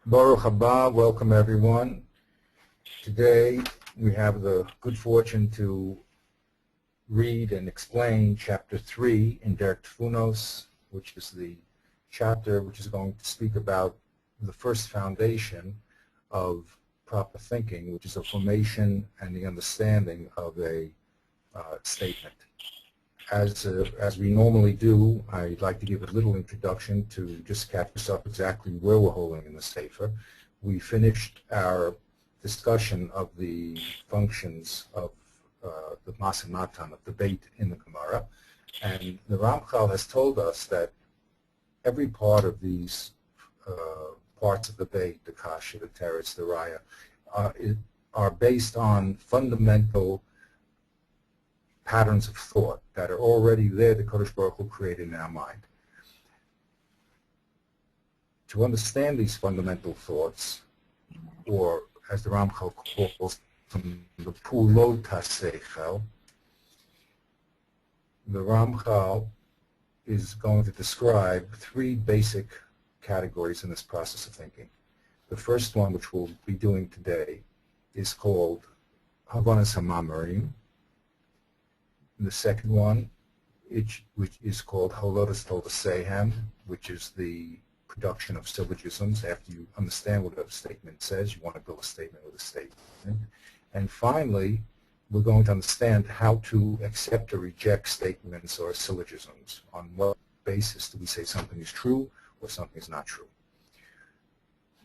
Baruch haba, welcome everyone. Today we have the good fortune to read and explain Chapter 3 in Derek Tfunos, which is the chapter which is going to speak about the first foundation of proper thinking, which is the formation and the understanding of a statement. As we normally do, I'd like to give a little introduction to just catch us up exactly where we're holding in the Sefer. We finished our discussion of the functions of the Mas and Matan, of debate in the Gemara, and the Ramchal has told us that every part of these parts of the debate, the Kasha, the Teretz, the Raya, are based on fundamental patterns of thought that are already there, the Kodesh Baruch Hu created in our mind. To understand these fundamental thoughts, or as the Ramchal calls them, the Pulot HaSeichel, the Ramchal is going to describe three basic categories in this process of thinking. The first one, which we'll be doing today, is called Havanas HaMamarim. The second one, which is called Holodas Toldasehem, which is the production of syllogisms. After you understand what a statement says, you want to build a statement with a statement. And finally, we're going to understand how to accept or reject statements or syllogisms. On what basis do we say something is true or something is not true?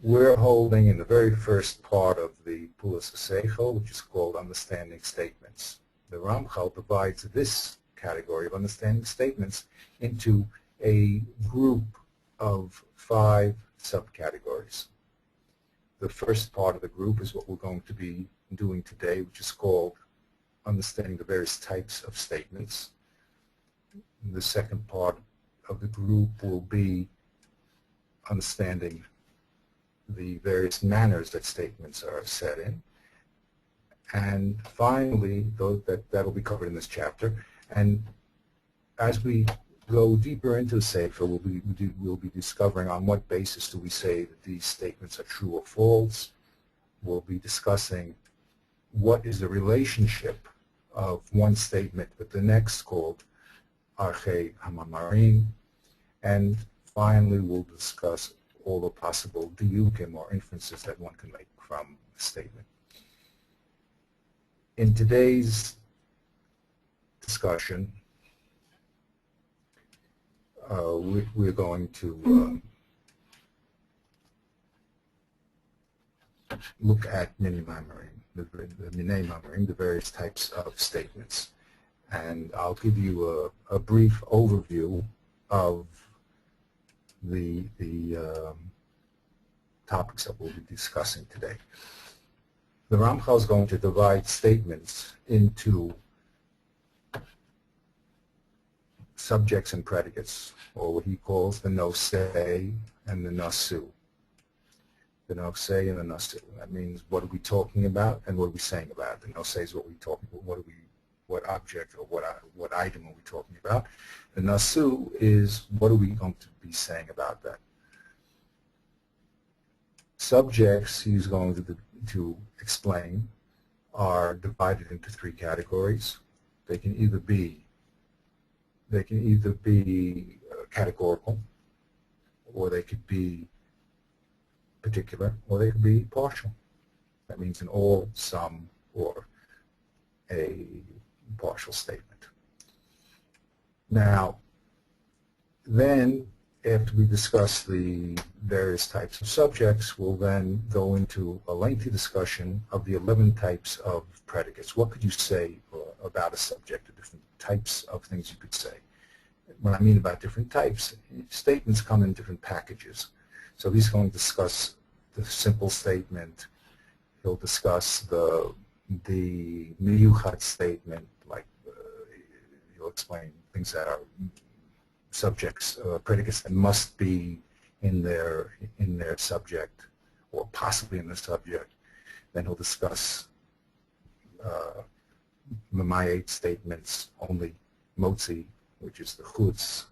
We're holding in the very first part of the Pulas HaSeichel, which is called Understanding Statements. The Ramchal divides this category of understanding statements into a group of 5 subcategories. The first part of the group is what we're going to be doing today, which is called understanding the various types of statements. The second part of the group will be understanding the various manners that statements are said in. And finally, that'll be covered in this chapter. And as we go deeper into the Sefer, we'll be discovering on what basis do we say that these statements are true or false. We'll be discussing what is the relationship of one statement with the next, called Archei HaMamarim. And finally, we'll discuss all the possible diyukim or inferences that one can make from a statement. In today's discussion, we're going to look at Minei Mamarim, the Minei Mamarim, the various types of statements. And I'll give you a brief overview of the topics that we'll be discussing today. The Ramchal is going to divide statements into subjects and predicates, or what he calls the nosei and the nasu. The nosei and the nasu. That means, what are we talking about and what are we saying about it? The nosei is what we're talking about. What object or what item are we talking about? The nasu is what are we going to be saying about that? Subjects he's going to explain are divided into 3 categories. They can either be categorical, or they could be particular, or they could be partial. That means an all, some, or a partial statement. Now, then, after we discuss the various types of subjects, we'll then go into a lengthy discussion of the 11 types of predicates. What could you say about a subject, the different types of things you could say? What I mean about different types, statements come in different packages. So he's going to discuss the simple statement. He'll discuss the miyuchad statement, like he'll explain things that are subjects, predicates that must be in their subject, or possibly in the subject. Then he'll discuss Mamayet statements, only motzi, which is the chutz,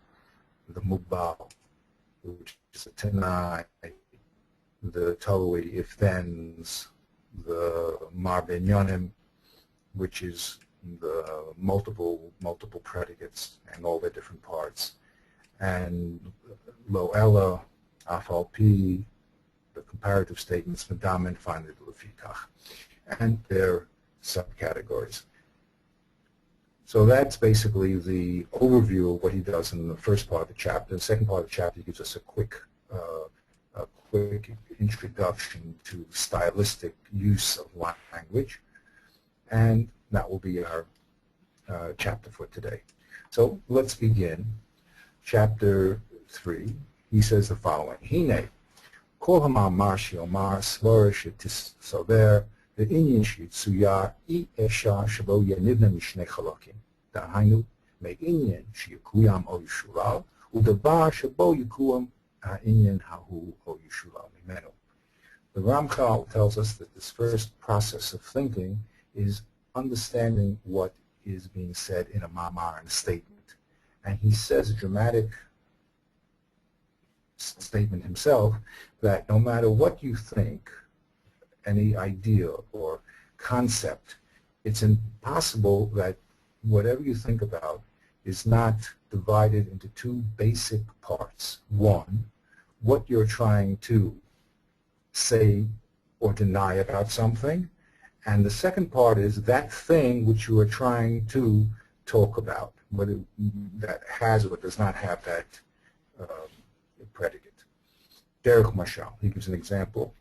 the mubbal, which is the tanai, the totally if-thens, the marbinyonim, which is the multiple predicates and all their different parts, and lo ella, afal pi, the comparative statements, madam, and finally the lefikach, and their subcategories. So that's basically the overview of what he does in the first part of the chapter. The second part of the chapter gives us a quick introduction to stylistic use of language, and that will be our chapter for today. So let's begin. Chapter 3, he says the following: Hine, kol hamamar she'omar svara she'tisover ve'inyan she'itzuya I esha shebo yenivna mishnei chalakim. Dahainu me'inyan she'yukuyam o yishulal u'davar shebo yukuyam ha'inyan hahu o yishulal mimenu. The Ramchal tells us that this first process of thinking is understanding what is being said in a mamar, in a statement. And he says a dramatic statement himself that no matter what you think, any idea or concept, it's impossible that whatever you think about is not divided into two basic parts. One, what you're trying to say or deny about something, and the second part is that thing which you are trying to talk about, whether that has or does not have that predicate. Derech Mashal, he gives an example.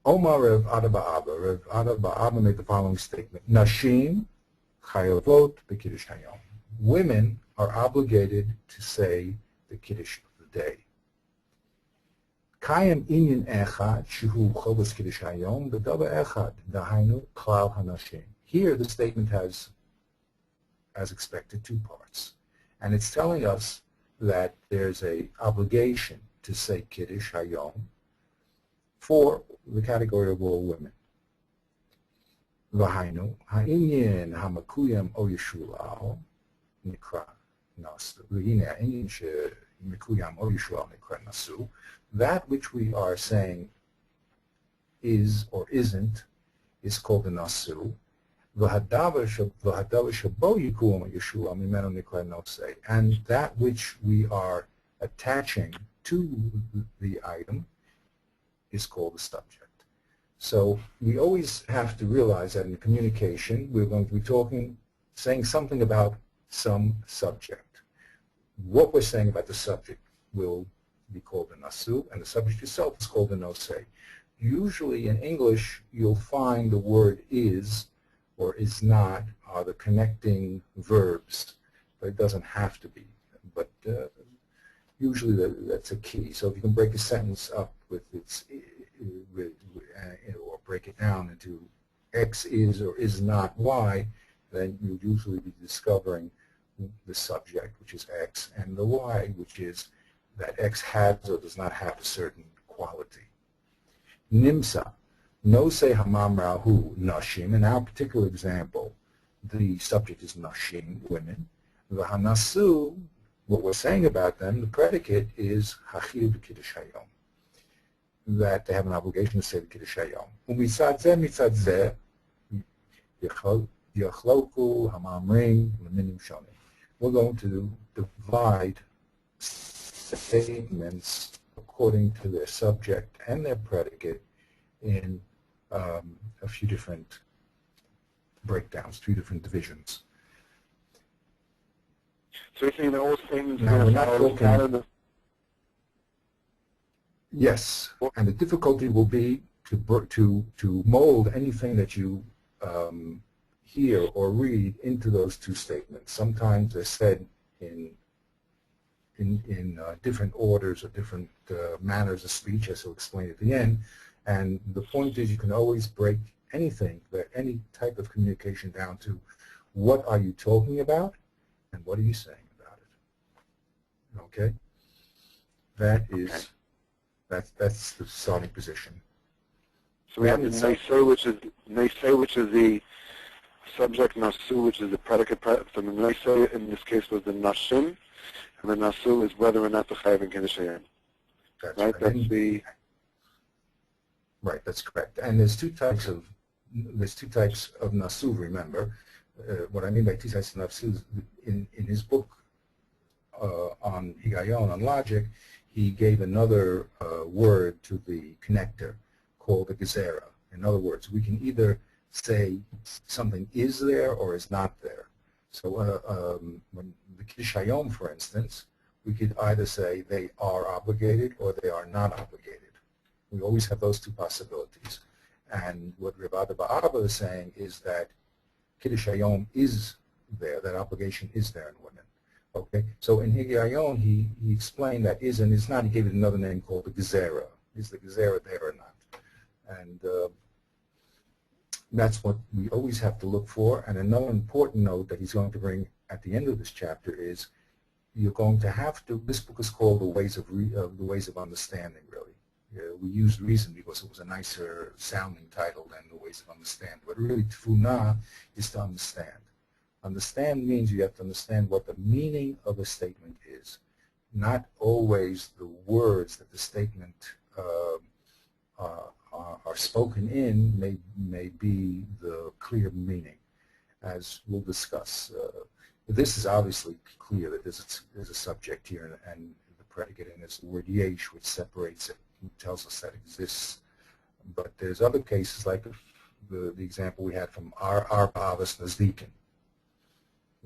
Omar Rev Ada Ba'aba. Rev Ada Ba'aba made the following statement: Nashim chayavot b'kiddush hayom. Women are obligated to say the kiddush of the day. Kayem inyan echad shehu chovas kiddush hayom b'dava echad dahainu klal hanashim. Here the statement has, as expected, two parts. And it's telling us that there's an obligation to say Kiddush Hayom for the category of all women. V'hainu, ha'inyin ha'makuyam o yishulal nikra nasu. V'hine ha'inyin she'makuyam o yishulal nikra nasu. That which we are saying is or isn't is called the nasu. And that which we are attaching to the item is called the subject. So we always have to realize that in communication we're going to be saying something about some subject. What we're saying about the subject will be called the nasu, and the subject itself is called the nosei. Usually in English you'll find the word is or is not are the connecting verbs, but it doesn't have to be. But usually that's a key. So if you can break a sentence up with its, or break it down into X is or is not Y, then you'll usually be discovering the subject, which is X, and the Y, which is that X has or does not have a certain quality. Nimsa. No say hamam rahu nashim. In our particular example, the subject is nashim, women. V'hanasu, what we're saying about them, the predicate is hachiv b'kiddush hayom, that they have an obligation to say the kiddush hayom. U'mitzad zeh yachloku hamamrim l'minim shonim. We're going to divide statements according to their subject and their predicate in a few different breakdowns, 2 different divisions. So you're saying that all statements now are we're not talking. Yes, and the difficulty will be to mold anything that you hear or read into those 2 statements. Sometimes they're said in different orders or different manners of speech, as he'll explain at the end. And the point is, you can always break anything, any type of communication down to what are you talking about and what are you saying about it. Okay? That is, that's the starting position. So we have the Nesei, which is the subject, Nasu, which is the predicate. So the Nesei in this case was the Nashim, and the Nasu is whether or not the Chayav and Kiddush Hayom. Right? That's the... Right, that's correct. And there's two types of nasu. Remember, what I mean by two types of nasu is in his book on higayon, on logic, he gave another word to the connector called the gezerah. In other words, we can either say something is there or is not there. So when the Kiddush Hayom, for instance, we could either say they are obligated or they are not obligated. We always have those two possibilities. And what Rav Ada Ba'aba is saying is that Kiddush Hayom is there, that obligation is there in women. Okay, so in Higayon, he explained that is and is not. He gave it another name called the Gezerah. Is the Gezerah there or not? And that's what we always have to look for. And another important note that he's going to bring at the end of this chapter is you're going to have to. This book is called the Ways of Understanding. Really, we used reason because it was a nicer sounding title than the Ways of Understanding. But really, tefuna is to understand. Understand means you have to understand what the meaning of a statement is, not always the words that the statement are spoken in may be the clear meaning, as we'll discuss. This is obviously clear that there's a subject here, and the predicate, and it's the word yesh, which separates it, tells us that it exists. But there's other cases, like the example we had from our Ba'avas Nazdikin.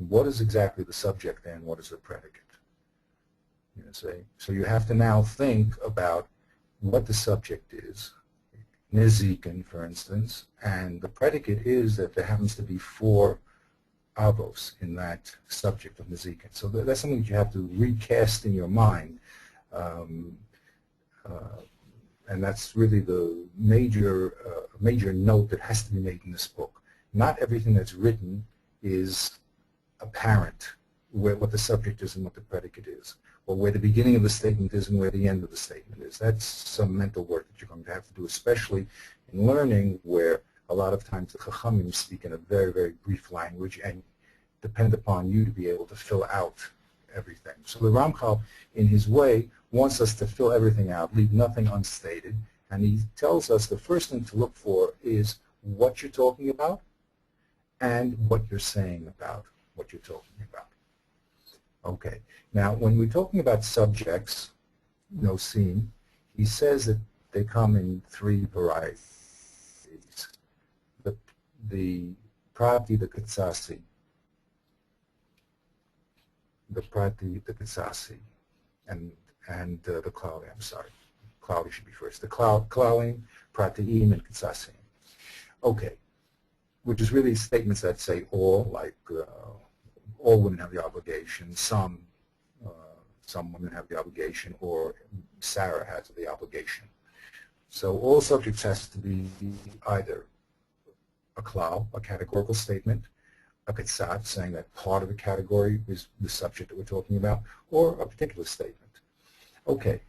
What is exactly the subject and what is the predicate? You know, so you have to now think about what the subject is, Nezikin, for instance, and the predicate is that there happens to be 4 avos in that subject of Nezikin. So that's something that you have to recast in your mind, and that's really the major note that has to be made in this book. Not everything that's written is apparent what the subject is and what the predicate is, or where the beginning of the statement is and where the end of the statement is. That's some mental work that you're going to have to do, especially in learning, where a lot of times the Chachamim speak in a very, very brief language and depend upon you to be able to fill out everything. So the Ramchal, in his way, wants us to fill everything out, leave nothing unstated, and he tells us the first thing to look for is what you're talking about and what you're saying about what you're talking about. Okay, now when we're talking about subjects, nosim, he says that they come in 3 varieties. The prati, the katsasi, the katsasi, and the klauli. I'm sorry, klauli should be first. The klaulim, pratiim, and katsasim. Okay, which is really statements that say all, like all women have the obligation, some women have the obligation, or Sarah has the obligation. So all subjects has to be either a klal, a categorical statement, a katsat, saying that part of the category is the subject that we're talking about, or a particular statement. Okay.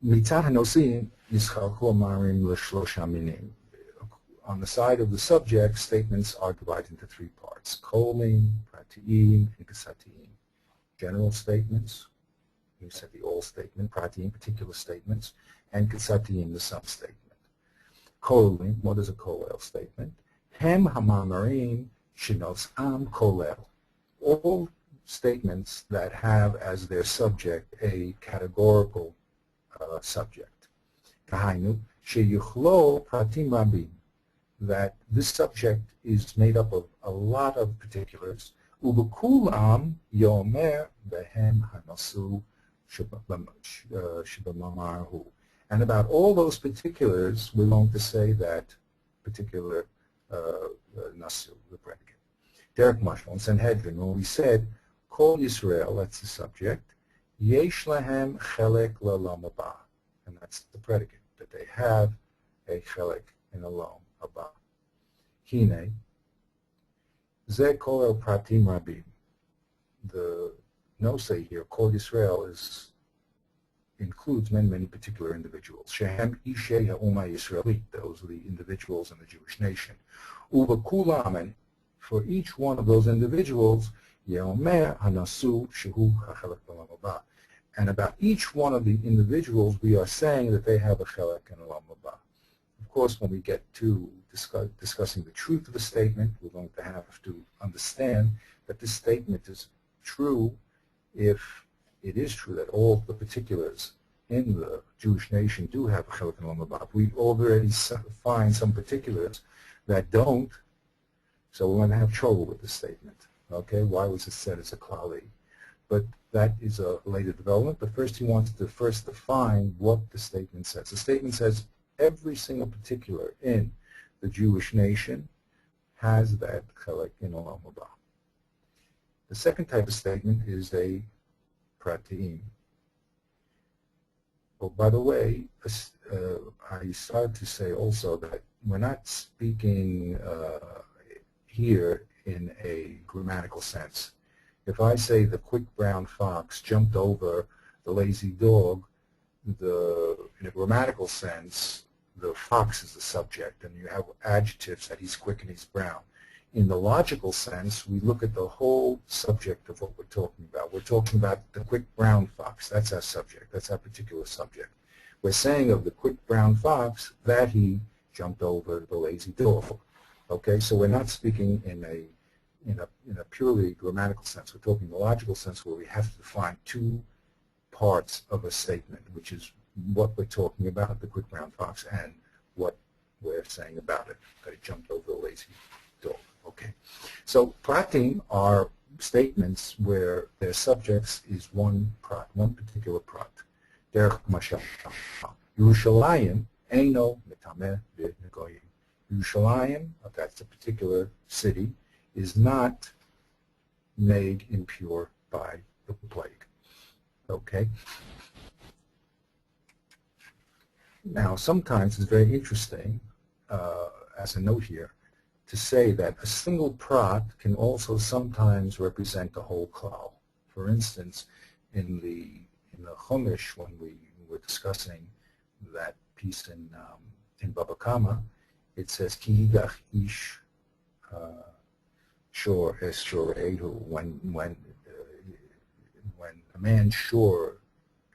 Mitzat hanosim yischalchu amarim l'shlosha minim. On the side of the subject, statements are divided into 3 parts: kolim, pratiim, and kasatim. General statements, you said the all statement, pratiim, particular statements, and kasatim, the sum statement. Kolim, what is a kolel statement? Hem hamamarim shenosam kolel. All statements that have as their subject a categorical subject. Kahainu sheyuchlo pratim rabim. That this subject is made up of a lot of particulars. Ubukulam yomer behem hanasu shibamamarhu. And about all those particulars, we're going to say that particular nasu, the predicate. Derek Marshall in Sanhedrin, when we said Kol Yisrael, that's the subject, yesh lahem chelek la'olam haba, and that's the predicate, that they have a chelek in olam haba. Hine, ze kol pratim rabim. The no-say here, Kol Yisrael, includes many particular individuals. Shehem ishei ha'uma Yisraelit, those are the individuals in the Jewish nation. Uva kulam, and for each one of those individuals, yeomer hanasu shehu hachelek b'olam haba. And about each one of the individuals, we are saying that they have a chelek and olam haba. Of course, when we get to discussing the truth of a statement, we're going to have to understand that this statement is true if it is true that all the particulars in the Jewish nation do have a chelek and olam haba. We already find some particulars that don't, so we're going to have trouble with the statement. Okay, why was it said as a klali? But that is a later development. But first he wants to first define what the statement says. The statement says every single particular in the Jewish nation has that chelek in olam haba. The second type of statement is a pratim. Oh, by the way, I started to say also that we're not speaking here in a grammatical sense. If I say the quick brown fox jumped over the lazy dog, in a grammatical sense, the fox is the subject, and you have adjectives that he's quick and he's brown. In the logical sense, we look at the whole subject of what we're talking about. We're talking about the quick brown fox. That's our subject. That's our particular subject. We're saying of the quick brown fox that he jumped over the lazy dog. Okay, so we're not speaking in a purely grammatical sense. We're talking in the logical sense where we have to define two parts of a statement, which is what we're talking about, the quick brown fox, and what we're saying about it, that it jumped over the lazy dog. Okay, so pratim are statements where their subjects is one prat, one particular prat. Derech mashal, Yerushalayim eino metameh v'negoyim. Yerushalayim, that's a particular city, is not made impure by the plague. Okay? Now, sometimes it's very interesting, as a note here, to say that a single prat can also sometimes represent the whole klal. For instance, in the Chumash, when we were discussing that piece in Baba Kama, it says ki yigach ish shor es shorehu, when a man's shore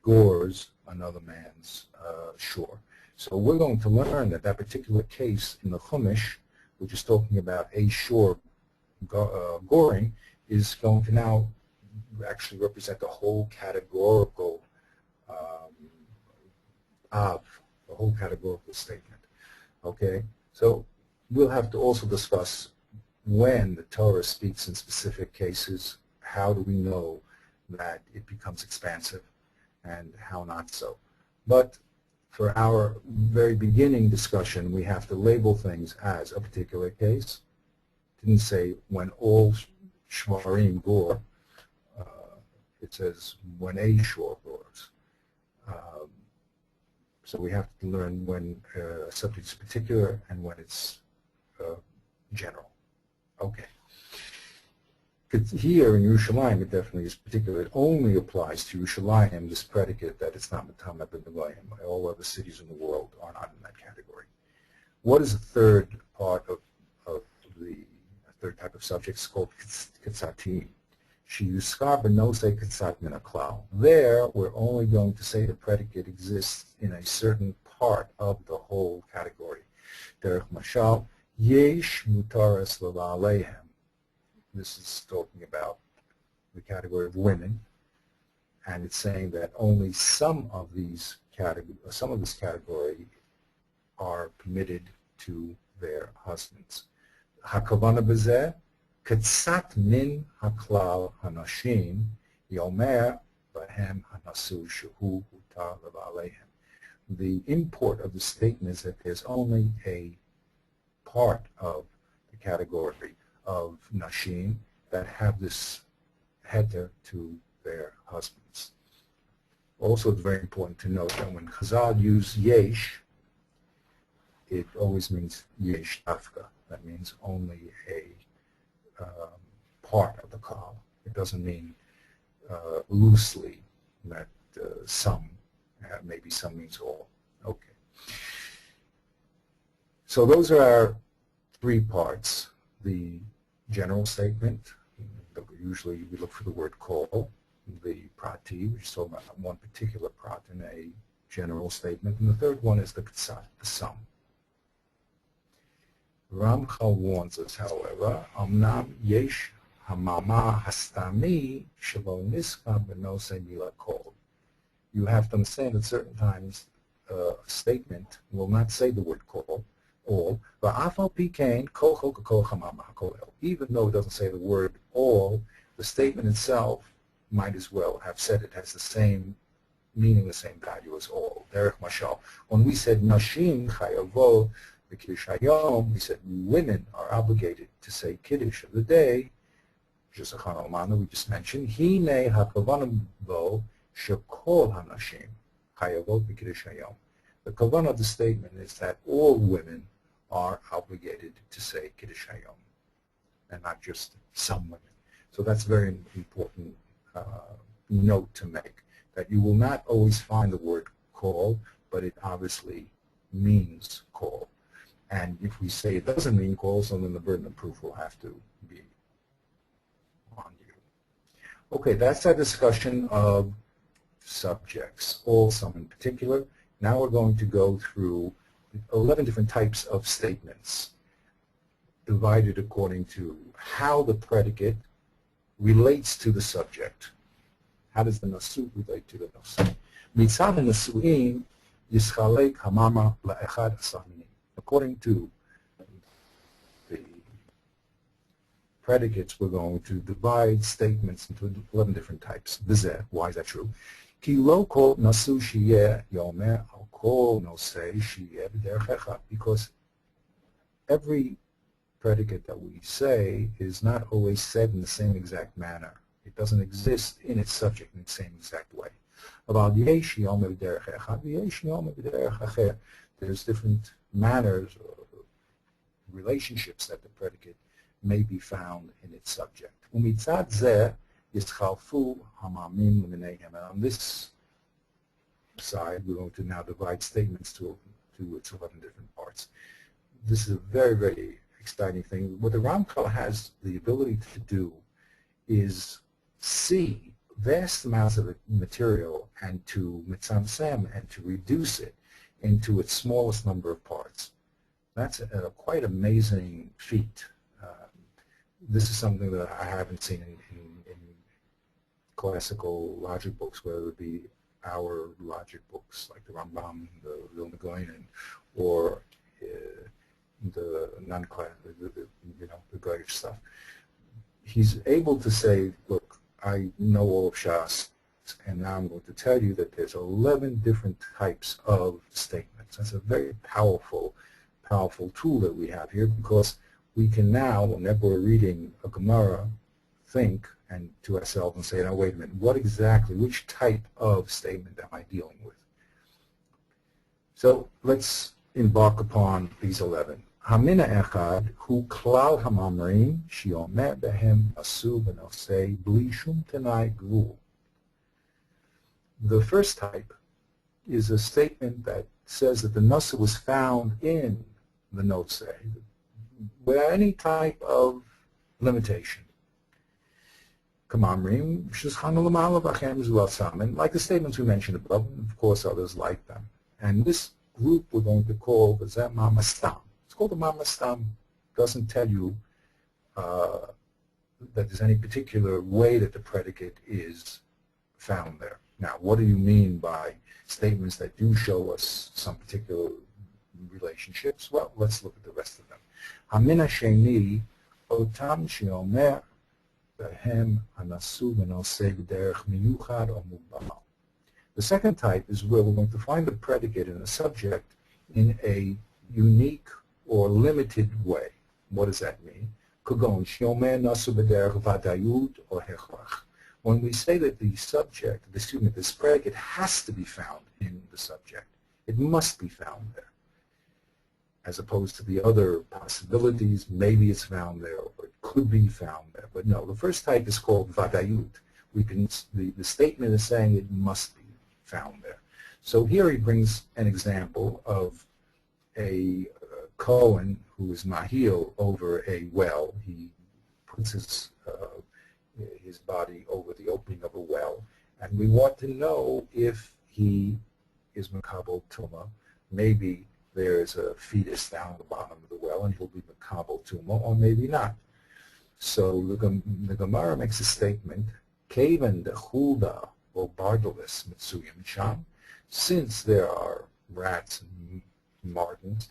gores another man's shore. So we're going to learn that that particular case in the Chumash, which is talking about a shore goring, is going to now actually represent the whole categorical the whole categorical statement. Okay, so we'll have to also discuss when the Torah speaks in specific cases, how do we know that it becomes expansive and how not so. But for our very beginning discussion, we have to label things as a particular case. It didn't say when all shvarim gore. It says when a shore gores. So we have to learn when a subject is particular and when it's general. Okay. Here in Yerushalayim, it definitely is particular. It only applies to Yerushalayim, this predicate that it's not Metameh b'negoyim. All other cities in the world are not in that category. What is the third part of the third type of subjects called Ketzatim? Sheyuskar b'nosei ketzat min haklal. There, we're only going to say the predicate exists in a certain part of the whole category. Derech mashal, yesh mutaras l'ba'aleihem. This is talking about the category of women, and it's saying that only some of this category are permitted to their husbands. Hakavana b'zeh, ketzat min haklal hanashim, yomer bahem hanasu shehu hutar l'ba'aleihem. The import of the statement is that there's only a part of the category of nashim that have this heter to their husbands. Also, it's very important to note that when Chazal use yesh, it always means yesh dafka. That means only a part of the klal. It doesn't mean loosely that some, maybe some means all. Okay. So those are our three parts. The general statement, usually we look for the word kol. the prati, which is talking about one particular prat in a general statement. And the third one is the ktsat, the sum. Ramchal warns us, however, Amnam yesh hamama hastami shelo niska b'nosei mila kol. You have to understand that certain times a statement will not say the word kol, all, even though it doesn't say the word all, the statement itself might as well have said it has the same meaning, the same value as all. Derech mashal. When we said nashim chayavot v'kiddush hayom, we said women are obligated to say kiddush of the day, which is a chanalmana we just mentioned. Hine hakavanam bo shekol hanashim chayavot v'kiddush hayom. The kavanah of the statement is that all women are obligated to say Kiddush Hayom, and not just some women. So that's a very important note to make, that you will not always find the word call, but it obviously means call. And if we say it doesn't mean call, so then the burden of proof will have to be on you. Okay, that's our discussion of subjects, all, some in particular. Now we're going to go through 11 different types of statements divided according to how the predicate relates to the subject. How does the nasu relate to the nasu? Mitzad nasu'im yischalek hamama la'echad asaminim. According to the predicates, we're going to divide statements into 11 different types. V'zeh, why is that true? Ki lo kol nasu sheyeh yomer al kol nosei sheyeh b'derechecha. Because every predicate that we say is not always said in the same exact manner. It doesn't exist in its subject in the same exact way. There's different manners or relationships that the predicate may be found in its subject. And on this side, we're going to now divide statements to its 11 different parts. This is a very, very exciting thing. What the Ramchal has the ability to do is see vast amounts of material and to mitzamsem and to reduce it into its smallest number of parts. That's a quite amazing feat. This is something that I haven't seen in classical logic books, whether it be our logic books like the Rambam, the Vilna Gaon, or the non-classical, the Goyish stuff. He's able to say, look, I know all of Shas, and now I'm going to tell you that there's 11 different types of statements. That's a very powerful tool that we have here, because we can now, whenever we're reading a Gemara, think and to ourselves and say, now wait a minute, which type of statement am I dealing with? So let's embark upon these 11. Hamina echad hu klal hamamrim sheomer behem asu b'nosei bli shum tenai gvul. The first type is a statement that says that the nasa was found in the nosei without any type of limitation. Kamamrim shizchanu l'mala v'achem zu'asam, and like the statements we mentioned above, and of course others like them. And this group we're going to call the Zeh Mamastam. It's called the Mamastam. Doesn't tell you that there's any particular way that the predicate is found there. Now, what do you mean by statements that do show us some particular relationships? Well, let's look at the rest of them. Hamina sheni otam sheomer behem hanasu v'nosei b'derech miyuchad or mubal. The second type is where we're going to find the predicate and the subject in a unique or limited way. What does that mean? Kagon sheomer nasu b'derech vadayut or hechrach. When we say that the subject, this predicate has to be found in the subject, it must be found there, as opposed to the other possibilities. Maybe it's found there, or it could be found there. But no, the first type is called vadayut. The statement is saying it must be found there. So here he brings an example of a Kohen who is mahil over a well. He puts his his body over the opening of a well, and we want to know if he is Makabel Tuma. Maybe there is a fetus down the bottom of the well, and he'll be Makabel Tuma, or maybe not. So the Gemara makes a statement, Kaven de Hulda or Bardalis Mitsuyim Sham, since there are rats and martins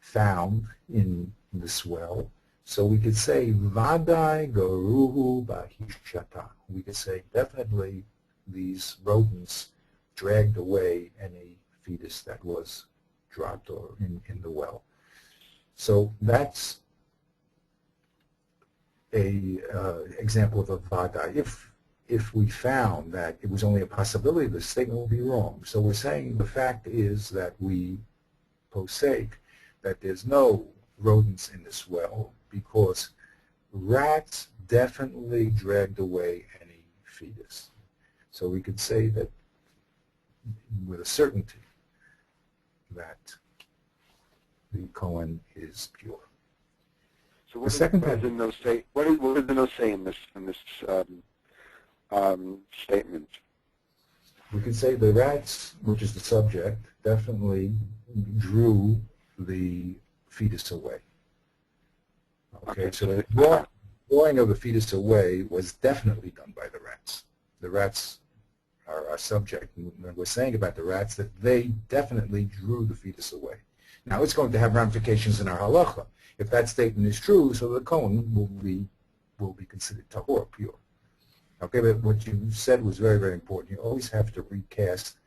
found in this well, so we could say Vadai Garuhu Bahishata. We could say definitely these rodents dragged away any fetus that was dropped or in the well. So that's a example of a Vadai. If we found that it was only a possibility, the statement will be wrong. So we're saying the fact is that we posake that there's no rodents in this well because rats definitely dragged away any fetus. So we could say that with a certainty that the Kohen is pure. So what What does the note say? What does the note say in this statement? We can say the rats, which is the subject, definitely drew the fetus away. Okay, so the drawing of the fetus away was definitely done by the rats. The rats are our subject, and we're saying about the rats that they definitely drew the fetus away. Now it's going to have ramifications in our halacha. If that statement is true, so the Kohen will be considered tahor, pure. Okay, but what you said was very, very important. You always have to recast.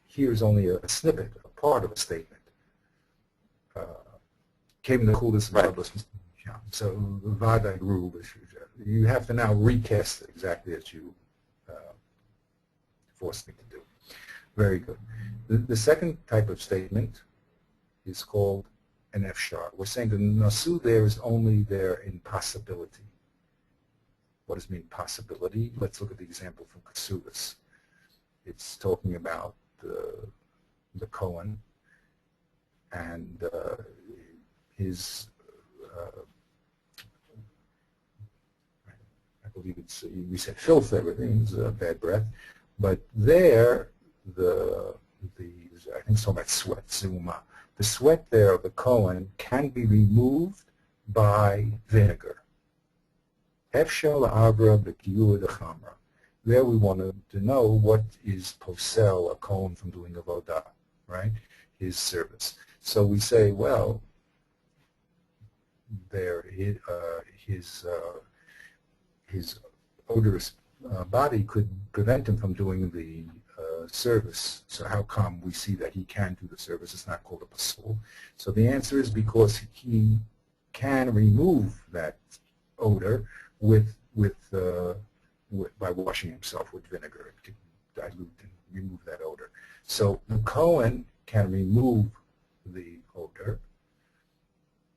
Here's only a snippet, a part of a statement. Came the coolest right. So Vadai grew. You have to now recast it exactly as you forced me to do. Very good. The second type of statement is called an efshar. We're saying the nasu there is only there in possibility. What does it mean, possibility? Let's look at the example from Kesubos. It's talking about the Kohen and his, I believe it's, we said filth, everything's bad breath, but there, I think it's talking about sweat, zuma. The sweat there of the Kohen can be removed by vinegar. Efshel Abra B'Kiyur Dechamra. There we wanted to know what is posel a Kohen from doing avodah, right? His service. So we say, well, there his odorous body could prevent him from doing the service. So how come we see that he can do the service? It's not called a pasul. So the answer is because he can remove that odor by washing himself with vinegar to dilute and remove that odor. So the Kohen can remove the odor.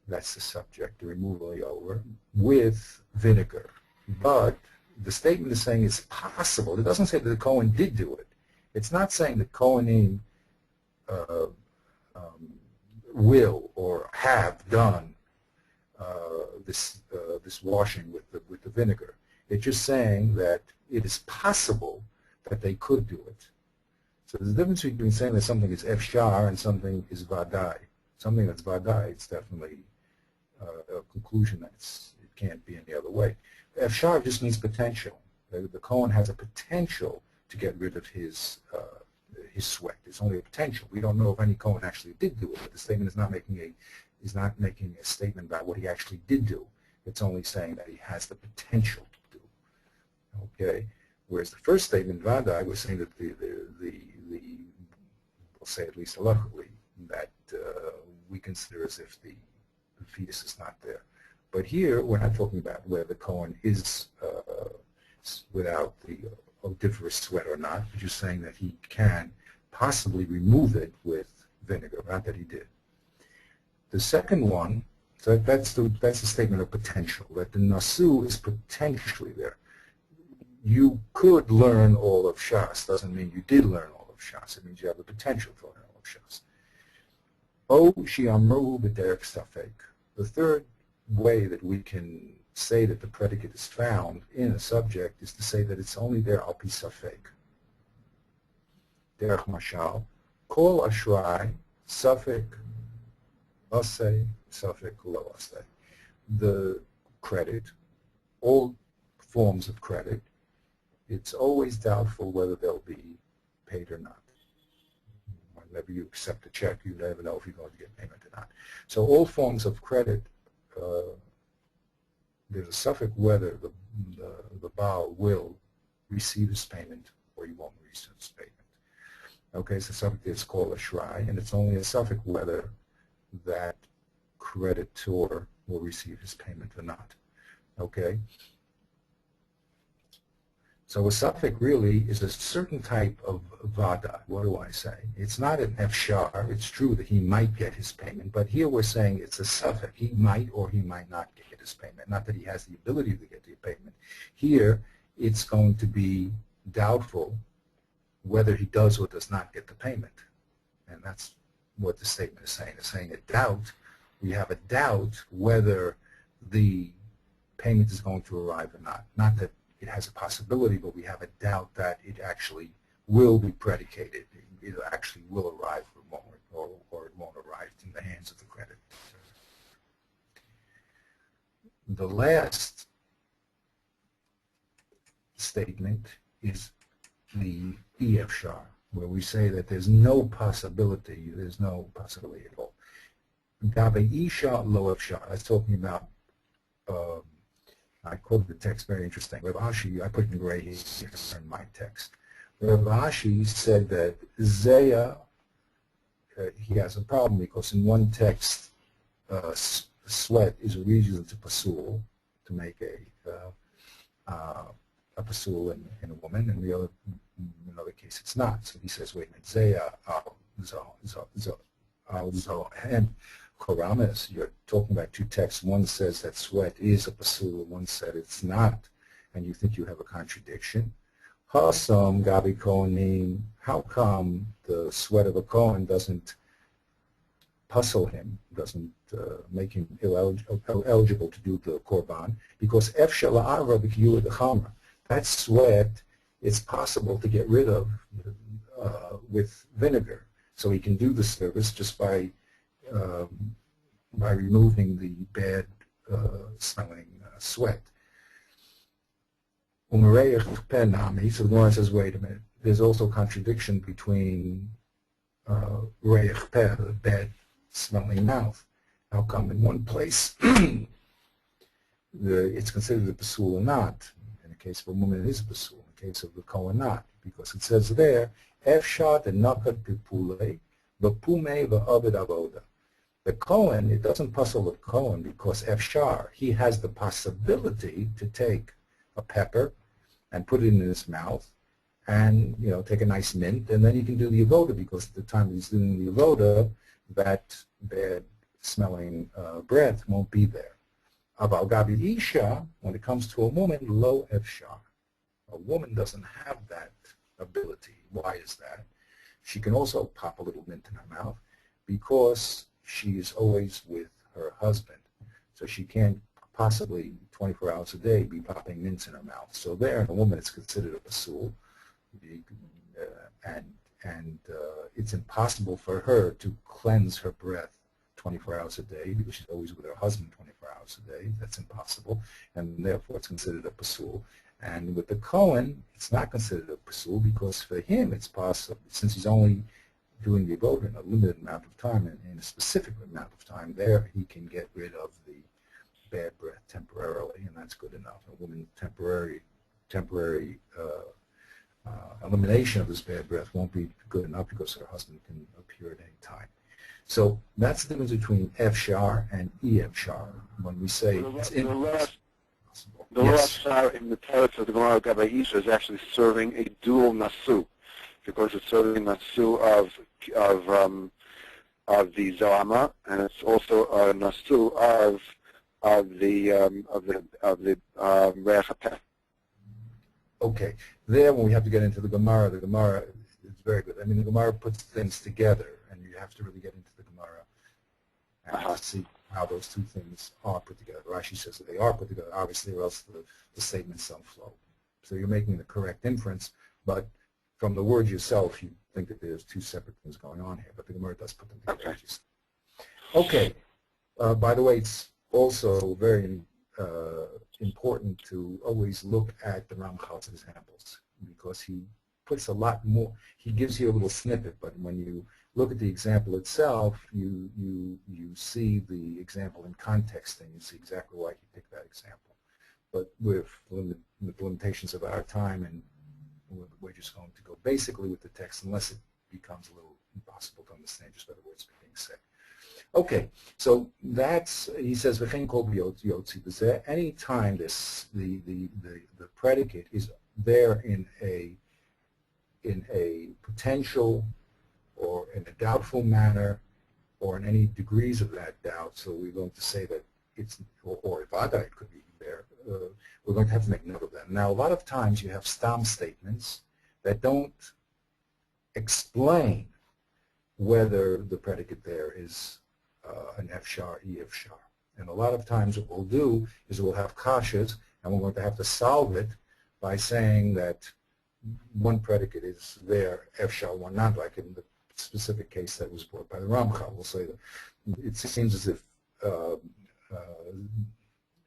That's the subject, the removal of the odor, with vinegar. But the statement is saying it's possible. It doesn't say that the Kohen did do it. It's not saying the Kohanim will or have done this washing with the vinegar. It's just saying that it is possible that they could do it. So there's a difference between saying that something is efshar and something is vadai. Something that's vadai, it's definitely a conclusion that it can't be any other way. Efshar just means potential. The Kohen has a potential to get rid of his sweat. It's only a potential. We don't know if any Kohen actually did do it, but the statement is not making a statement about what he actually did do. It's only saying that he has the potential to do. Okay. Whereas the first statement, Vadai, was saying that we'll say at least halachically, that we consider as if the fetus is not there. But here, we're not talking about whether the Kohen is without the odoriferous sweat or not. We're just saying that he can possibly remove it with vinegar, not that he did. The second one, so that's the statement of potential, that the nasu is potentially there. You could learn all of Shas. Doesn't mean you did learn all of Shas. It means you have the potential to learn all of Shas. O shi'amru b'derek stafek. The third way that we can say that the predicate is found in a subject is to say that it's only there al pi safek. Derech mashal, kol ashrai, safek, aseh, safek, lo aseh. The credit, all forms of credit, it's always doubtful whether they'll be paid or not. Whenever you accept a check, you never know if you're going to get payment or not. So all forms of credit, there's a suffix whether the Baal will receive his payment or he won't receive his payment. Okay, so suffix is called a shrai, and it's only a suffix whether that creditor will receive his payment or not. Okay? So a suffix really is a certain type of vada. What do I say? It's not an efshar. It's true that he might get his payment, but here we're saying it's a suffix. He might or he might not get his payment. Not that he has the ability to get the payment. Here, it's going to be doubtful whether he does or does not get the payment. And that's what the statement is saying. It's saying a doubt. We have a doubt whether the payment is going to arrive or not. Not that it has a possibility, but we have a doubt that it actually will be predicated. It actually will arrive or it won't arrive in the hands of the creditor. The last statement is the EFSHAR, where we say that there's no possibility at all. Gabe Isha Lo Efshar, that's talking about I quoted the text, very interesting. Rav Ashi, I put in gray here in my text. Rav Ashi said that Zeya, he has a problem because in one text, sweat is a reason to pasul, to make a pasul in a woman, and in another case it's not. So he says, wait a minute, Zeya and Koramis, you're talking about two texts. One says that sweat is a pasul, one said it's not, and you think you have a contradiction. Hasam Gabi Kohanim, how come the sweat of a Kohen doesn't puzzle him, doesn't make him eligible to do the korban? Because efshar la'ara b'kiyuah d'chamra, that sweat it's possible to get rid of with vinegar, so he can do the service just by removing the bad smelling sweat. Umareich penami, so the Gemara says, wait a minute, there's also contradiction between reich peh, the bad smelling mouth. How come in one place it's considered a pasul or not? In the case of a woman it is a pasul, in the case of the Kohen not, because it says there, efshar denakat pipule, v'pume v'abed avoda. The Kohen, it doesn't puzzle the Kohen because efshar, he has the possibility to take a pepper and put it in his mouth and, take a nice mint, and then he can do the avoda, because at the time he's doing the avoda, that bad smelling breath won't be there. Aval gabi isha, when it comes to a woman, lo efshar. A woman doesn't have that ability. Why is that? She can also pop a little mint in her mouth because she is always with her husband. So she can't possibly 24 hours a day be popping mints in her mouth. So there, in a woman, it's considered a pasul, and it's impossible for her to cleanse her breath 24 hours a day because she's always with her husband 24 hours a day. That's impossible, and therefore it's considered a pasul. And with the Kohen, it's not considered a pasul because for him it's possible, since he's only doing the avoda in a limited amount of time and in a specific amount of time, there he can get rid of the bad breath temporarily, and that's good enough. A woman's temporary elimination of this bad breath won't be good enough because her husband can appear at any time. So that's the difference between efshar and efshar. When we say it's impossible. The last shar in the teretz of the Gemara Gabai Isha is actually serving a dual nasu, because it's serving nasu of the zama, and it's also a nasu of the reich hapeh. Okay, there when we have to get into the Gemara is very good. I mean, the Gemara puts things together, and you have to really get into the Gemara and see how those two things are put together. Rashi says that they are put together, obviously, or else the statements don't flow. So you're making the correct inference, but from the word yourself, you think that there's two separate things going on here, but the Gemara does put them together. Okay. By the way, it's also very important to always look at the Ramchal's examples, because he puts a lot more. He gives you a little snippet, but when you look at the example itself, you see the example in context, and you see exactly why he picked that example. But with the limitations of our time, and we're just going to go basically with the text, unless it becomes a little impossible to understand just by the words being said. Okay, so that's, he says, v'chein kol b'yotzi b'zeh. Any time the predicate is there in a potential or in a doubtful manner, or in any degrees of that doubt, so we're going to say that it's, or if it could be there, we're going to have to make note of that. Now, a lot of times you have stam statements that don't explain whether the predicate there is an F-shar, E-F-shar. And a lot of times what we'll do is we'll have kashas, and we're going to have to solve it by saying that one predicate is there, F-shar, one not, like in the specific case that was brought by the Ramchal. We'll say that it seems as if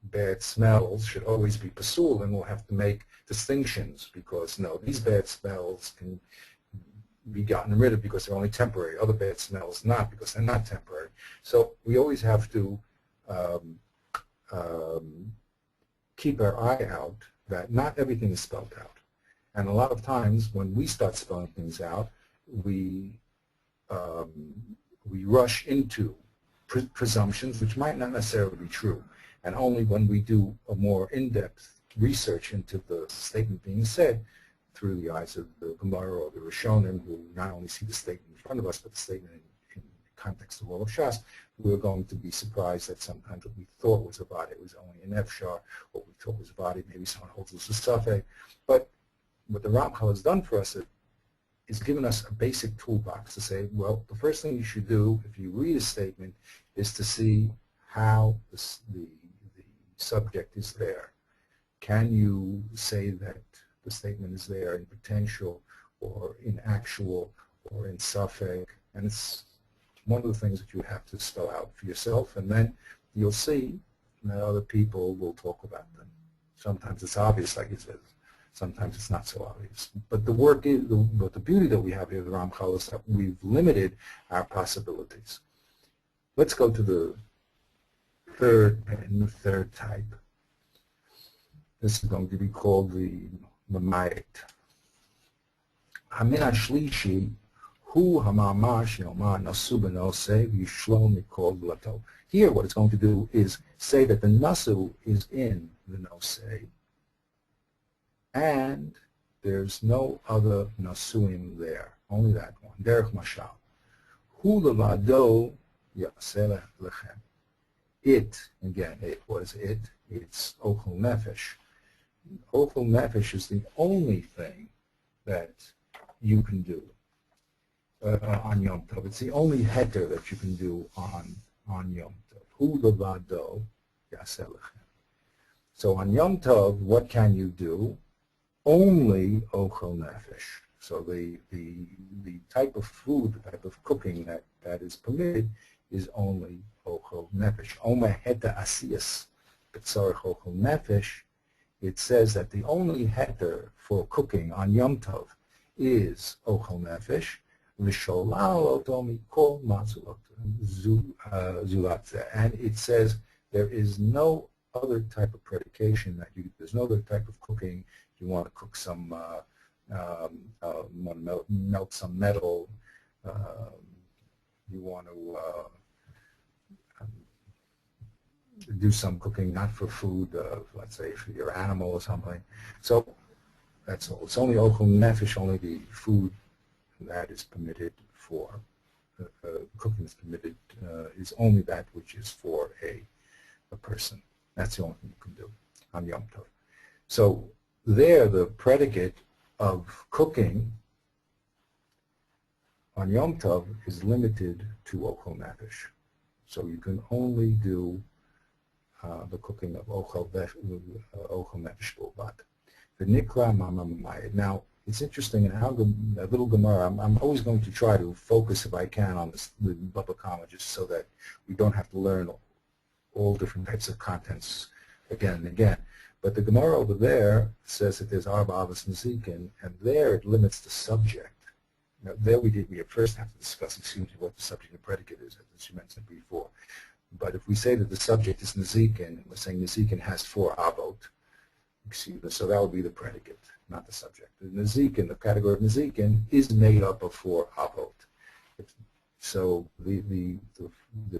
bad smells should always be pasul, and we'll have to make distinctions, because no, these bad smells can be gotten rid of because they're only temporary. Other bad smells not, because they're not temporary. So we always have to keep our eye out that not everything is spelled out. And a lot of times when we start spelling things out, we rush into presumptions which might not necessarily be true. And only when we do a more in-depth research into the statement being said through the eyes of the Gemara or the Rishonim, who not only see the statement in front of us, but the statement in context of all of Shas, we're going to be surprised that sometimes what we thought was a vadi was only an F-shar, what we thought was a vadi, maybe someone holds us a safek. But what the Ramchal has done for us is given us a basic toolbox to say, well, the first thing you should do if you read a statement is to see how the subject is there. Can you say that the statement is there in potential or in actual or in safek? And it's one of the things that you have to spell out for yourself, and then you'll see that other people will talk about them. Sometimes it's obvious, like he says. Sometimes it's not so obvious. But the work is, but the beauty that we have here, the Ramchal, is that we've limited our possibilities. Let's go to the third type. This is going to be called the Mamayit. Hamin Ashlishi, Hu Hamamash Yoma Nasu Benose Yishlom Mikol Blato. Here what it's going to do is say that the Nasu is in the Nosei, and there's no other Nasuim there, only that one. Derech Mashal. Hu Levado Yaseh Lechem. It, again, what is it? It's Ochel Nefesh. Ochel Nefesh is the only thing that you can do on Yom Tov. It's the only heter that you can do on Yom Tov. Hu levado yaseh lechem. So on Yom Tov, what can you do? Only Ochel Nefesh. So the type of food, the type of cooking that is permitted is only Ochel Nefesh. Omer heta asiyas b'tzarech Ochel Nefesh. It says that the only heter for cooking on Yom Tov is Ochel Nefesh, v'sholal oto mikol matzulot zulatze. And it says there is no other type of predication that there's no other type of cooking. You want to cook some, melt some metal, you want to do some cooking, not for food, let's say for your animal or something. So that's all. It's only Ochel Nefesh, only the food that is permitted for, cooking is permitted, is only that which is for a person. That's the only thing you can do on Yom Tov. So there, the predicate of cooking on Yom Tov is limited to Ochel Nefesh. So you can only do the cooking of ochel nefesh b'lvad. The nikra mama mamayed. Now, it's interesting in our little Gemara, I'm always going to try to focus, if I can, on the Baba Kama, just so that we don't have to learn all different types of contents again and again. But the Gemara over there says that there's Arba Avos Nezikin, and there it limits the subject. Now, there we first have to discuss, what the subject and predicate is, as you mentioned before. But if we say that the subject is Nezikin, we're saying Nezikin has 4 Avot, so that would be the predicate, not the subject. The Nezikin, the category of Nezikin, is made up of 4 Avot. So the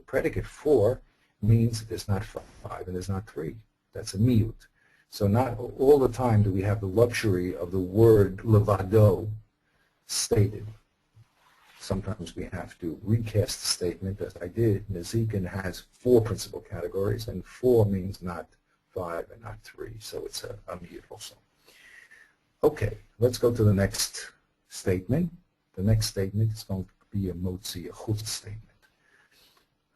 predicate 4 means that there's not 5 and there's not 3. That's a miyut. So not all the time do we have the luxury of the word levado stated. Sometimes we have to recast the statement, as I did. Nezikin has 4 principal categories, and 4 means not 5 and not 3, so it's a miyut also. Okay, let's go to the next statement. The next statement is going to be a motzi, a chutz statement.